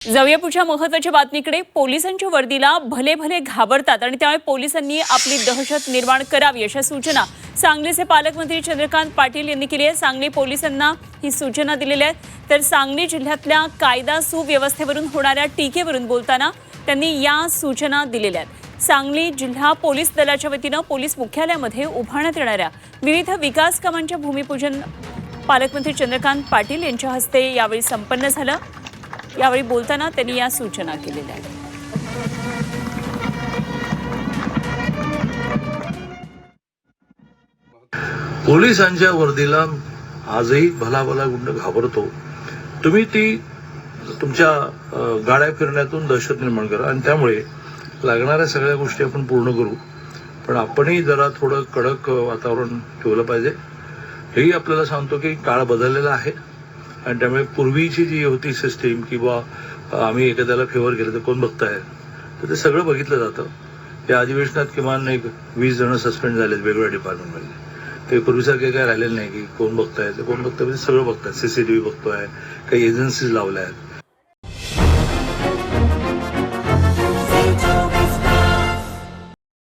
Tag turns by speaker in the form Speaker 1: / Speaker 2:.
Speaker 1: जाऊया पुढच्या महत्त्वाच्या बातमीकडे। पोलिसांच्या वर्दीला भले भले घाबरतात आणि त्यामुळे पोलिसांनी आपली दहशत निर्माण करावी अशा सूचना सांगलीचे पालकमंत्री चंद्रकांत पाटील यांनी केली आहे। सांगली पोलिसांना ही सूचना दिलेल्या आहेत। तर सांगली जिल्ह्यातल्या कायदा सुव्यवस्थेवरून होणाऱ्या टीकेवरून बोलताना त्यांनी या सूचना दिलेल्या आहेत। सांगली जिल्हा पोलीस दलाच्या वतीने पोलीस मुख्यालयामध्ये उभारण्यात येणाऱ्या विविध विकास कामांच्या भूमिपूजन पालकमंत्री चंद्रकांत पाटील यांच्या हस्ते यावेळी संपन्न झालं। यावेळी बोलताना त्यांनी या सूचना केलेल्या आहेत।
Speaker 2: पोलिसांच्या वर्दीला आजही भला गुंड घाबरतो। तुम्ही ती तुमच्या गाड्या फिरण्यातून दहशत निर्माण करा आणि त्यामुळे लागणाऱ्या सगळ्या गोष्टी आपण पूर्ण करू, पण आपणही जरा थोडं कडक वातावरण ठेवलं पाहिजे। हेही आपल्याला सांगतो की काळ बदललेला आहे आणि त्यामुळे पूर्वीची जी होती सिस्टीम किंवा आम्ही एखाद्याला फेवर केलं तर कोण बघताय, तर ते सगळं बघितलं जातं। या अधिवेशनात किमान 20 जण सस्पेंड झालेत वेगवेगळ्या डिपार्टमेंटमध्ये। ते पूर्वीसारखे काय राहिलेलं नाही की कोण बघताय ते कोण बघताय, म्हणजे सगळं बघताय। सीसीटीव्ही बघतोय, काही एजन्सीज लावल्या आहेत।